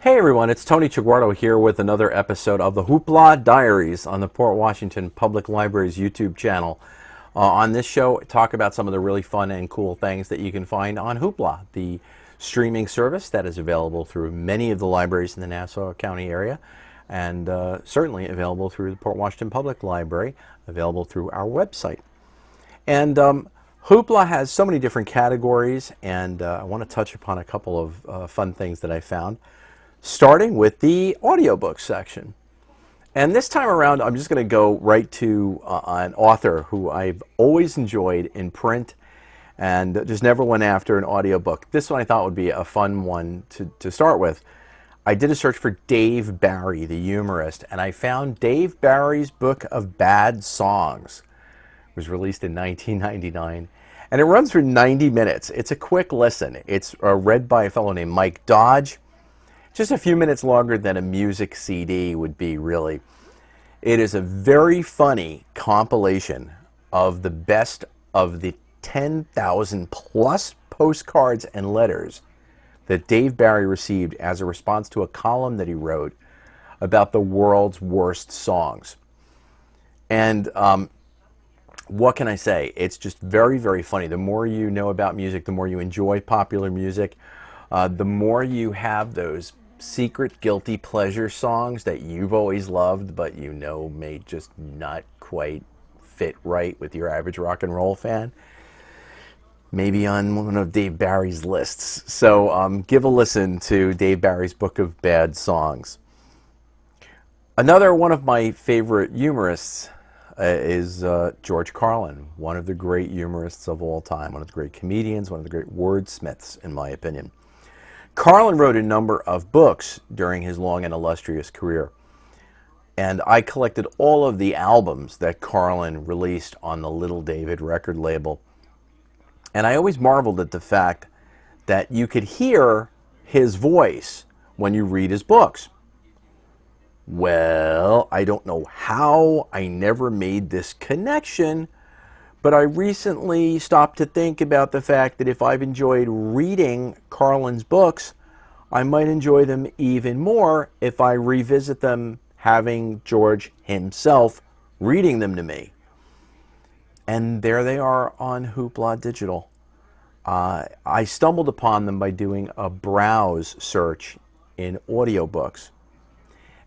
Hey everyone, it's Tony Traguardo here with another episode of the Hoopla Diaries on the Port Washington Public Library's YouTube channel. On this show, I talk about some of the really fun and cool things that you can find on Hoopla, the streaming service that is available through many of the libraries in the Nassau County area, and certainly available through the Port Washington Public Library, available through our website. And Hoopla has so many different categories, and I want to touch upon a couple of fun things that I found, starting with the audiobooks section. And this time around, I'm just going to go right to an author who I've always enjoyed in print and just never went after an audiobook. This one I thought would be a fun one to start with. I did a search for Dave Barry, the humorist, and I found Dave Barry's book of bad songs. It was released in 1999, and it runs for 90 minutes. It's a quick listen. It's read by a fellow named Mike Dodge. Just a few minutes longer than a music CD would be, really. It is a very funny compilation of the best of the 10,000 plus postcards and letters that Dave Barry received as a response to a column that he wrote about the world's worst songs. And what can I say? It's just very, very funny. The more you know about music, the more you enjoy popular music, the more you have those secret guilty pleasure songs that you've always loved, but you know may just not quite fit right with your average rock and roll fan. Maybe on one of Dave Barry's lists. So give a listen to Dave Barry's Book of Bad Songs. Another one of my favorite humorists is George Carlin, one of the great humorists of all time, one of the great comedians, one of the great wordsmiths, in my opinion. Carlin wrote a number of books during his long and illustrious career, and I collected all of the albums that Carlin released on the Little David record label. And I always marveled at the fact that you could hear his voice when you read his books. Well, I don't know how I never made this connection, but I recently stopped to think about the fact that if I've enjoyed reading Carlin's books, I might enjoy them even more if I revisit them having George himself reading them to me. And there they are on Hoopla Digital. I stumbled upon them by doing a browse search in audiobooks,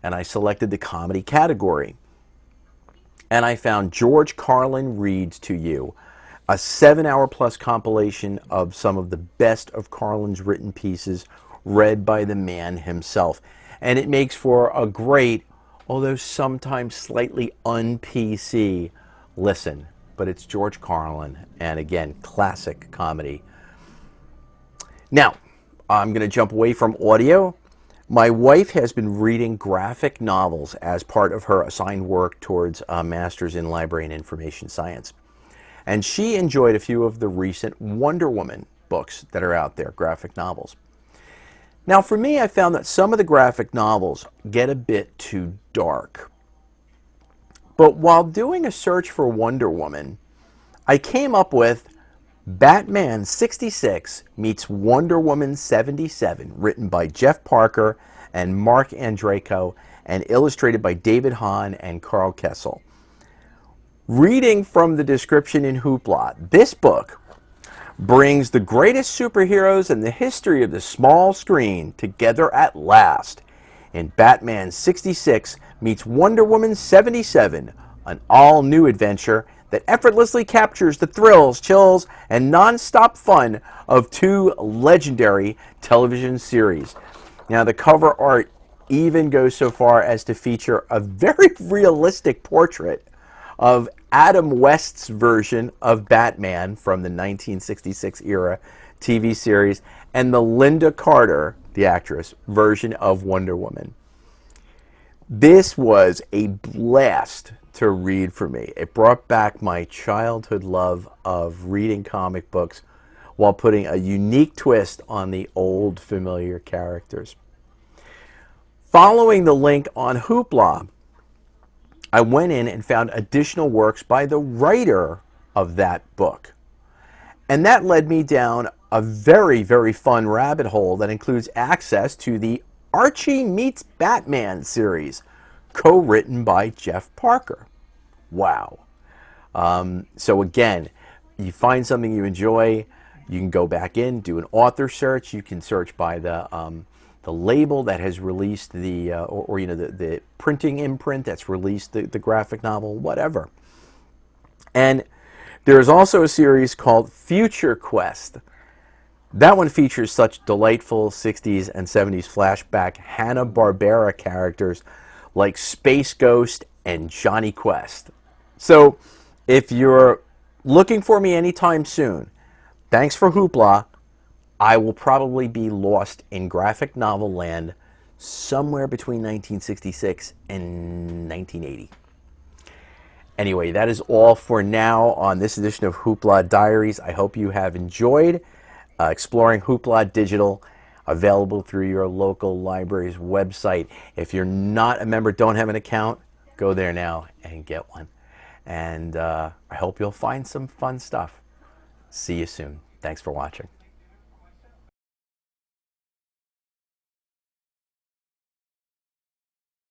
and I selected the comedy category. And I found George Carlin Reads to You, a 7-hour plus compilation of some of the best of Carlin's written pieces read by the man himself. And it makes for a great, although sometimes slightly un-PC listen. But it's George Carlin, and again, classic comedy. Now, I'm going to jump away from audio. My wife has been reading graphic novels as part of her assigned work towards a master's in library and information science. And she enjoyed a few of the recent Wonder Woman books that are out there, graphic novels. Now, for me, I found that some of the graphic novels get a bit too dark. But while doing a search for Wonder Woman, I came up with Batman 66 meets Wonder Woman 77, written by Jeff Parker and Mark Andreyko, and illustrated by David Hahn and Carl Kessel. Reading from the description in Hoopla, this book brings the greatest superheroes in the history of the small screen together at last in Batman 66 meets Wonder Woman 77, an all-new adventure that effortlessly captures the thrills, chills, and non-stop fun of two legendary television series. Now, the cover art even goes so far as to feature a very realistic portrait of Adam West's version of Batman from the 1966 era TV series and the Linda Carter, the actress, version of Wonder Woman. This was a blast to read for me. It brought back my childhood love of reading comic books while putting a unique twist on the old familiar characters. Following the link on Hoopla, I went in and found additional works by the writer of that book. And that led me down a very, very fun rabbit hole that includes access to the Archie Meets Batman series, co-written by Jeff Parker. Wow. So again, you find something you enjoy, you can go back in, do an author search. You can search by the label that has released the, or you know, the printing imprint that's released the graphic novel, whatever. And there's also a series called Future Quest. That one features such delightful 60s and 70s flashback Hanna-Barbera characters like Space Ghost and Johnny Quest. So if you're looking for me anytime soon, thanks for Hoopla, I will probably be lost in graphic novel land somewhere between 1966 and 1980. Anyway, that is all for now on this edition of Hoopla Diaries. I hope you have enjoyed exploring Hoopla Digital, available through your local library's website. If you're not a member, don't have an account, go there now and get one. And I hope you'll find some fun stuff. See you soon. Thanks for watching.